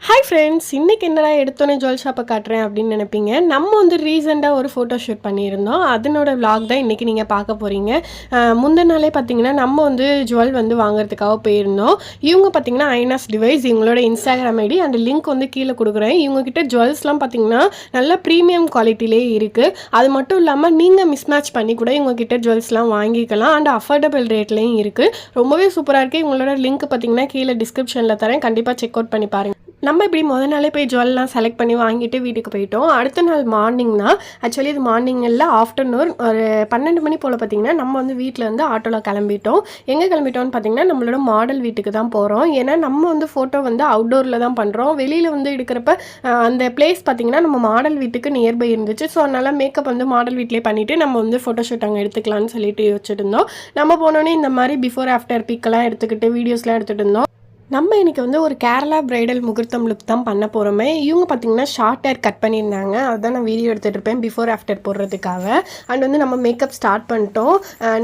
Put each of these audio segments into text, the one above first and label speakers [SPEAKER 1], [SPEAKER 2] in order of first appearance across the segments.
[SPEAKER 1] Hi friends, இன்றைக்கி என்னடா எடுத்தோன்னே ஜுவல் ஷாப்பை காட்டுறேன் அப்படின்னு நினைப்பீங்க. நம்ம வந்து ரீசெண்டாக ஒரு ஃபோட்டோ ஷூட் பண்ணியிருந்தோம். அதனோட விளாக் தான் இன்றைக்கி நீங்கள் பார்க்க போகிறீங்க. முந்தின நாளே பார்த்தீங்கன்னா நம்ம வந்து ஜுவல் வந்து வாங்குறதுக்காக போயிருந்தோம். இவங்க பார்த்தீங்கன்னா ஐனாஸ் டிவைஸ், இவங்களோட இன்ஸ்டாகிராம் ஐடி அந்த லிங்க் வந்து கீழே கொடுக்குறேன். இவங்ககிட்ட ஜுவல்ஸ்லாம் பார்த்தீங்கன்னா நல்ல ப்ரீமியம் குவாலிட்டிலே இருக்குது. அது மட்டும் இல்லாமல் நீங்கள் மிஸ்மேட்ச் பண்ணி கூட இவங்ககிட்ட ஜுவல்ஸ்லாம் வாங்கிக்கலாம். அண்ட் அஃபோர்டபுள் ரேட்லேயும் இருக்குது. ரொம்பவே சூப்பராக இருக்குது. இவங்களோட லிங்க் பார்த்தீங்கன்னா கீழே டிஸ்கிரிப்ஷனில் தரேன், கண்டிப்பாக செக் அவுட் பண்ணி பாருங்கள். நம்ம இப்படி முதல் நாளே போய் ஜுவல்லாம் செலக்ட் பண்ணி வாங்கிட்டு வீட்டுக்கு போயிட்டோம். அடுத்த நாள் மார்னிங் தான், ஆக்சுவலி இது மார்னிங் இல்லை, ஆஃப்டர்நூன் ஒரு 12 மணி போல் பார்த்திங்கன்னா நம்ம வந்து வீட்டில் வந்து ஆட்டோவில் கிளம்பிட்டோம். எங்கே கிளம்பிட்டோம்னு பார்த்திங்கன்னா நம்மளோட மாடல் வீட்டுக்கு தான் போகிறோம். ஏன்னா நம்ம வந்து ஃபோட்டோ வந்து அவுட்டோரில் தான் பண்ணுறோம். வெளியில் வந்து எடுக்கிறப்ப அந்த பிளேஸ் பார்த்திங்கன்னா நம்ம மாடல் வீட்டுக்கு நியர்பை இருந்துச்சு. ஸோ அதனால் மேக்கப் வந்து மாடல் வீட்டிலே பண்ணிவிட்டு நம்ம வந்து ஃபோட்டோ ஷூட் அங்கே எடுத்துக்கலாம்னு சொல்லிட்டு யோசிச்சுட்டு இருந்தோம். நம்ம போனோன்னே இந்த மாதிரி பிஃபோர் ஆஃப்டர் பிக்கெல்லாம் எடுத்துக்கிட்டு வீடியோஸ்லாம் எடுத்துகிட்டு இருந்தோம். நம்ம இன்றைக்கி வந்து ஒரு கேரளா பிரைடல் முகூர்த்தம் லுக் தான் பண்ண போகிறோமே. இவங்க பார்த்திங்கன்னா ஷார்ட் ஹேர் கட் பண்ணியிருந்தாங்க. அதுதான் நான் வீடியோ எடுத்துகிட்டு இருப்பேன் பிஃபோர் ஆஃப்டர் போடுறதுக்காக. அண்ட் வந்து நம்ம மேக்கப் ஸ்டார்ட் பண்ணிட்டோம்.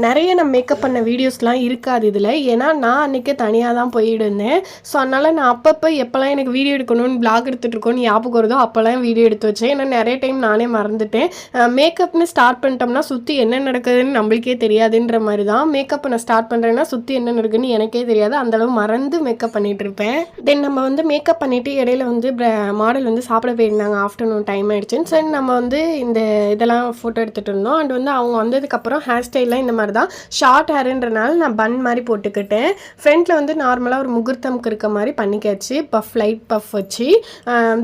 [SPEAKER 1] நிறைய நம்ம மேக்கப் பண்ண வீடியோஸ்லாம் இருக்காது இதில், ஏன்னா நான் அன்றைக்கி தனியாக தான் போயிடுந்தேன். ஸோ அதனால் நான் அப்பப்போ எப்போல்லாம் எனக்கு வீடியோ எடுக்கணும்னு பிளாக் எடுத்துகிட்ருக்கோன்னு ஞாபகம் வருதோ அப்போல்லாம் வீடியோ எடுத்து வச்சேன். ஏன்னா நிறைய டைம் நானே மறந்துட்டேன். மேக்கப்னு ஸ்டார்ட் பண்ணிட்டோம்னா சுற்றி என்ன நடக்குதுன்னு நம்மளுக்கே தெரியாதுன்ற மாதிரி தான். மேக்கப் நான் ஸ்டார்ட் பண்ணுறேன்னா சுற்றி என்ன நடக்குதுன்னு எனக்கே தெரியாது. அந்தளவு மறந்து மேக்கப் பண்ணிட்டு இருப்பேன். தென் நம்ம வந்து மேக்கப் பண்ணிட்டு இடையில வந்து மாடல் வந்து சாப்பிட போயிருந்தாங்க. ஆஃப்டர்நூன் டைம் ஆயிடுச்சுன்னு சரி நம்ம வந்து இந்த இதெல்லாம் ஃபோட்டோ எடுத்துகிட்டு இருந்தோம். அண்ட் வந்து அவங்க வந்ததுக்கப்புறம் ஹேர் ஸ்டைல்லாம் இந்த மாதிரி தான், ஷார்ட் ஹேருன்றனால நான் பன் மாதிரி போட்டுக்கிட்டேன். ஃப்ரண்ட்டில் வந்து நார்மலாக ஒரு முகூர்த்தம்க்கு இருக்க மாதிரி பண்ணிக்காச்சு, பஃப் லைட் பஃப் வச்சு.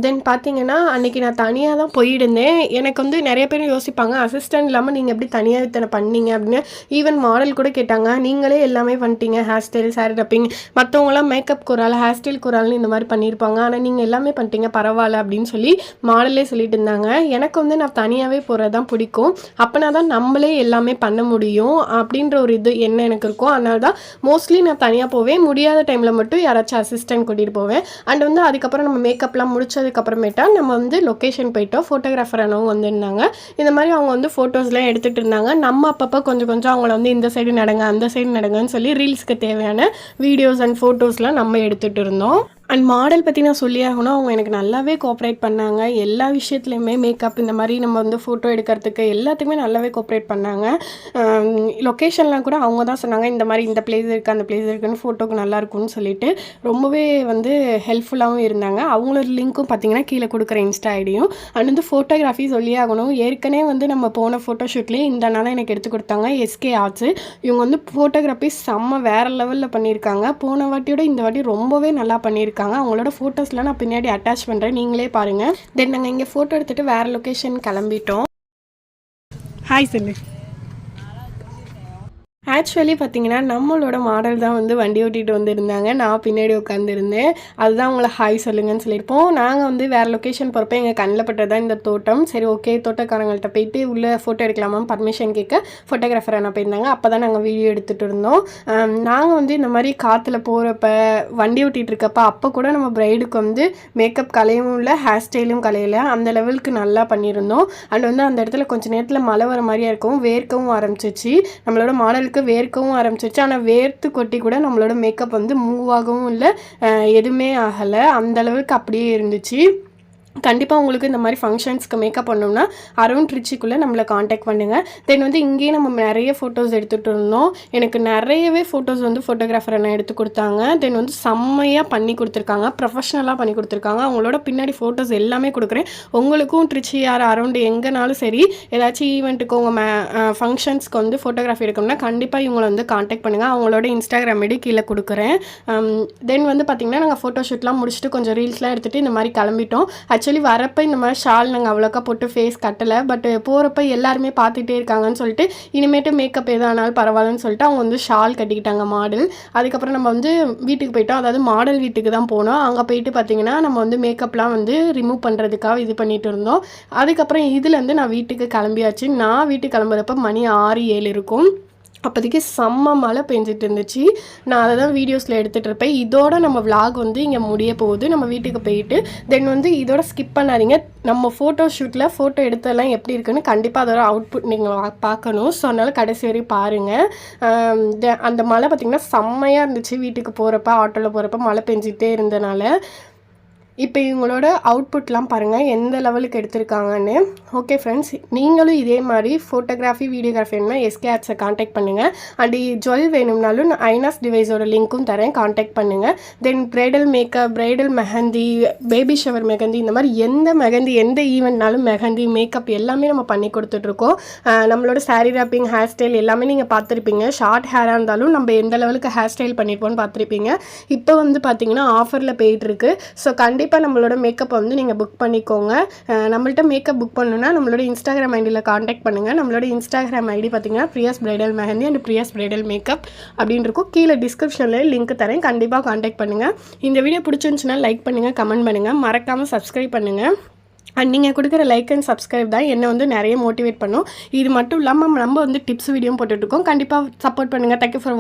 [SPEAKER 1] தென் பார்த்தீங்கன்னா அன்றைக்கி நான் தனியாக தான் போயிருந்தேன். எனக்கு வந்து நிறைய பேர் யோசிப்பாங்க, அசிஸ்டன்ட் இல்லாமல் நீங்கள் எப்படி தனியாக இத்தனை பண்ணீங்க அப்படின்னு. ஈவன் மாடல் கூட கேட்டாங்க, நீங்களே எல்லாமே பண்ணிட்டீங்க, ஹேர் ஸ்டைல், சாரி ரப்பிங், மற்றவங்களாம் மேக்கப் குரால், ஹேர் ஸ்டைல் குரால்னு இந்த மாதிரி பண்ணியிருப்பாங்க, ஆனால் நீங்கள் எல்லாமே பண்ணிட்டீங்க பரவாயில்ல அப்படின்னு சொல்லி மாடலே சொல்லிட்டு இருந்தாங்க. எனக்கு வந்து நான் தனியாகவே போகிறது தான் பிடிக்கும். அப்போனா தான் நம்மளே எல்லாமே பண்ண முடியும் அப்படின்ற ஒரு இது என்ன எனக்கு இருக்கும். அதனால தான் மோஸ்ட்லி நான் தனியாக போவேன். முடியாத டைமில் மட்டும் யாராச்சும் அசிஸ்டன்ட் கூட்டிகிட்டு போவேன். அண்ட் வந்து அதுக்கப்புறம் நம்ம மேக்கப்லாம் முடிச்சதுக்கப்புறமேட்டா நம்ம வந்து லொக்கேஷன் போயிட்டோம். ஃபோட்டோகிராஃபர் ஆனவங்க வந்துருந்தாங்க. இந்த மாதிரி அவங்க வந்து ஃபோட்டோஸ்லாம் எடுத்துகிட்டு இருந்தாங்க. நம்ம அப்பப்போ கொஞ்சம் கொஞ்சம் அவங்கள வந்து இந்த சைடு நடங்க அந்த சைடு நடங்கன்னு சொல்லி ரீல்ஸ்க்கு தேவையான வீடியோஸ் அண்ட் ஃபோட்டோஸ்லாம் நம்ம எடுத்துகிட்டு இருந்தோம். அண்ட் மாடல் பற்றி நான் சொல்லி ஆகணும், அவங்க எனக்கு நல்லாவே கோஆப்ரேட் பண்ணாங்க. எல்லா விஷயத்துலையுமே மேக்கப் இந்த மாதிரி நம்ம வந்து ஃபோட்டோ எடுக்கிறதுக்கு எல்லாத்துக்குமே நல்லாவே கோஆப்ரேட் பண்ணாங்க. லொக்கேஷன்லாம் கூட அவங்க தான் சொன்னாங்க, இந்த மாதிரி இந்த பிளேஸ் இருக்குது அந்த பிளேஸ் இருக்குன்னு, ஃபோட்டோக்கு நல்லாயிருக்கும்னு சொல்லிட்டு ரொம்பவே வந்து ஹெல்ப்ஃபுல்லாகவும் இருந்தாங்க. அவங்களோட லிங்க்கும் பார்த்தீங்கன்னா கீழே கொடுக்குற இன்ஸ்டா ஐடியும். அண்ட் வந்து ஃபோட்டோகிராஃபி சொல்லி ஆகணும், ஏற்கனவே வந்து நம்ம போன ஃபோட்டோ ஷூட்லேயே இந்த நாளாக எனக்கு எடுத்து கொடுத்தாங்க எஸ்கே ஆர்ட்ஸு. இவங்க வந்து ஃபோட்டோகிராஃபி செம்ம வேறு லெவலில் பண்ணியிருக்காங்க. போன வாட்டியோட இந்த வாட்டி ரொம்பவே நல்லா பண்ணியிருக்காங்க. அவங்களோட ஃபோட்டோஸ்லாம் நான் பின்னாடி அட்டாச் பண்ணுறேன், நீங்களே பாருங்கள். தென் நாங்கள் இங்கே ஃபோட்டோ எடுத்துகிட்டு வேறு லொக்கேஷன் கிளம்பிட்டோம். ஹாய் சொல்லு. ஆக்சுவலி பார்த்தீங்கன்னா நம்மளோட மாடல் தான் வந்து வண்டி ஓட்டிகிட்டு வந்துருந்தாங்க, நான் பின்னாடி உட்காந்துருந்தேன். அதுதான் உங்களை ஹாய் சொல்லுங்கன்னு சொல்லியிருப்போம். நாங்கள் வந்து வேறு லொக்கேஷன் போகிறப்ப எங்கள் கண்ணில் பட்டது தான் இந்த தோட்டம். சரி ஓகே, தோட்டக்காரங்கள்ட்ட போயிட்டு உள்ளே ஃபோட்டோ எடுக்கலாமா பர்மிஷன் கேட்க ஃபோட்டோகிராஃபர் என்ன போயிருந்தாங்க. அப்போ தான் நாங்கள் வீடியோ எடுத்துகிட்டு இருந்தோம். நாங்கள் வந்து இந்த மாதிரி காற்றுல போகிறப்ப வண்டி ஓட்டிகிட்டு இருக்கப்போ அப்போ கூட நம்ம ப்ரைடுக்கு வந்து மேக்கப் கலையும் இல்லை, ஹேர் ஸ்டைலும் கலையில, அந்த லெவலுக்கு நல்லா பண்ணியிருந்தோம். அண்ட் வந்து அந்த இடத்துல கொஞ்சம் நேரத்தில் மழை வர மாதிரியாக இருக்கும், வேர்க்கவும் ஆரம்பிச்சிச்சு. நம்மளோட மாடலுக்கு வேர்க்கவும் ஆரம்பிச்சிருச்சு. ஆனால் வேர்த்து கொட்டி கூட நம்மளோட மேக்கப் வந்து மூவ் ஆகவும் இல்லை, எதுவுமே ஆகலை, அந்த அளவுக்கு அப்படியே இருந்துச்சு. கண்டிப்பாக உங்களுக்கு இந்த மாதிரி ஃபங்க்ஷன்ஸ்க்கு மேக்கப் பண்ணோம்னா அரௌண்ட் ட்ரிச்சிக்குள்ளே நம்மளை காண்டாக்ட் பண்ணுங்கள். தென் வந்து இங்கேயே நம்ம நிறைய ஃபோட்டோஸ் எடுத்துகிட்டு இருந்தோம். எனக்கு நிறையவே ஃபோட்டோஸ் வந்து ஃபோட்டோகிராஃபர் என்ன எடுத்து கொடுத்தாங்க. தென் வந்து செம்மையாக பண்ணி கொடுத்துருக்காங்க, ப்ரொஃபஷ்னலாக பண்ணி கொடுத்துருக்காங்க. அவங்களோட பின்னாடி ஃபோட்டோஸ் எல்லாமே கொடுக்குறேன். உங்களுக்கும் ட்ரிச்சி யார் அரௌண்டு எங்கேனாலும் சரி, ஏதாச்சும் ஈவெண்ட்டுக்கு உங்கள் ஃபங்க்ஷன்ஸ்க்கு வந்து ஃபோட்டோகிராஃபி எடுக்கணும்னா கண்டிப்பாக இவங்களை வந்து காண்டாக்ட் பண்ணுங்கள். அவங்களோட இன்ஸ்டாகிராம் ஐடி கீழே கொடுக்குறேன். தென் வந்து பார்த்திங்கன்னா நாங்கள் ஃபோட்டோ ஷூட்லாம் முடிச்சுட்டு கொஞ்சம் ரீல்ஸ்லாம் எடுத்துகிட்டு இந்த மாதிரி கிளம்பிட்டோம். ஆக்சுவலி வரப்போ இந்த மாதிரி ஷால் நாங்கள் அவ்வளோக்கா போட்டு ஃபேஸ் கட்டலை, பட் போகிறப்ப எல்லாருமே பார்த்துட்டே இருக்காங்கன்னு சொல்லிட்டு இனிமேட்டு மேக்கப் எதானாலும் பரவாயில்லன்னு சொல்லிட்டு அவங்க வந்து ஷால் கட்டிக்கிட்டாங்க மாடல். அதுக்கப்புறம் நம்ம வந்து வீட்டுக்கு போயிட்டோம், அதாவது மாடல் வீட்டுக்கு தான் போனோம். அங்கே போயிட்டு பார்த்திங்கன்னா நம்ம வந்து மேக்கப்லாம் வந்து ரிமூவ் பண்ணுறதுக்காக இது பண்ணிகிட்டு இருந்தோம். அதுக்கப்புறம் இதுலேருந்து நான் வீட்டுக்கு கிளம்பியாச்சு. நான் வீட்டுக்கு கிளம்புறப்ப மணி 6-7 இருக்கும். அப்போதைக்கு செம்ம மழை பெஞ்சிட்டு இருந்துச்சு. நான் அதை தான் வீடியோஸில் எடுத்துகிட்டு இருப்பேன். இதோட நம்ம விளாக் வந்து இங்கே முடிய போகுது. நம்ம வீட்டுக்கு போயிட்டு தென் வந்து இதோட ஸ்கிப் பண்ணாதீங்க. நம்ம ஃபோட்டோ ஷூட்டில் ஃபோட்டோ எடுத்தெல்லாம் எப்படி இருக்குன்னு கண்டிப்பாக அதோட அவுட்புட் நீங்கள் பார்க்கணும். ஸோ அதனால் கடைசி வரையும் பாருங்கள். அந்த மழை பார்த்திங்கன்னா செம்மையாக இருந்துச்சு. வீட்டுக்கு போகிறப்ப ஆட்டோவில் போகிறப்ப மழை பெஞ்சிட்டே இருந்தனால இப்போ இவங்களோட அவுட்புட்லாம் பாருங்கள் எந்த லெவலுக்கு எடுத்திருக்காங்கன்னு. ஓகே ஃப்ரெண்ட்ஸ், நீங்களும் இதே மாதிரி ஃபோட்டோகிராஃபி வீடியோகிராஃபி வேணும்னா எஸ்கே ஆர்ட்ஸை காண்டாக்ட் பண்ணுங்கள். அண்ட் ஜுவல் வேணும்னாலும் நான் ஐனாஸ் டிவைஸோட லிங்க்கும் தரேன், காண்டாக்ட் பண்ணுங்கள். Then bridal makeup, bridal mehndi, baby shower mehndi, இந்த மாதிரி எந்த மெஹந்தி எந்த ஈவெண்ட்னாலும் மெஹந்தி மேக்கப் எல்லாமே நம்ம பண்ணி கொடுத்துட்ருக்கோம். நம்மளோட சாரீ ராப்பிங், ஹேர் ஸ்டைல் எல்லாமே நீங்கள் பார்த்துருப்பீங்க. ஷார்ட் ஹேராக இருந்தாலும் நம்ம எந்த லெவலுக்கு ஹேர் ஸ்டைல் பண்ணியிருப்போம்னு பார்த்துருப்பீங்க. இப்போ வந்து பார்த்தீங்கன்னா ஆஃபரில் போயிட்டுருக்கு. ஸோ கண்டிப்பாக நம்மளோட மேக்கப்பை வந்து நீங்கள் புக் பண்ணிக்கோங்க. நம்மள்ட்ட மேக்கப் புக் பண்ணணுன்னா நம்மளோட இன்ஸ்டாகிராம் ஐடியில் காண்டாக்ட் பண்ணுங்கள். நம்மளோட இன்ஸ்டாகிராம் ஐடி பார்த்தீங்கன்னா Priya's bridal mehndi and Priya's bridal makeup அப்படின்னு இருக்கும். கீழே டிஸ்கிரிப்ஷனில் லிங்க் தரேன், கண்டிப்பாக காண்டாக்ட் பண்ணுங்கள். இந்த வீடியோ பிடிச்சிருந்துச்சுன்னா லைக் பண்ணுங்கள், கமெண்ட் பண்ணுங்கள், மறக்காமல் சப்ஸ்கிரைப் பண்ணுங்கள். அண்ட் நீங்கள் கொடுக்குற லைக் அண்ட் சப்ஸ்கிரைப் தான் என்னை வந்து நிறைய மோட்டிவேட் பண்ணும். இது மட்டும் இல்லாமல் நம்ம வந்து டிப்ஸ் வீடியோ போட்டுட்ருக்கோம். கண்டிப்பாக சப்போர்ட் பண்ணுங்கள். Thank you for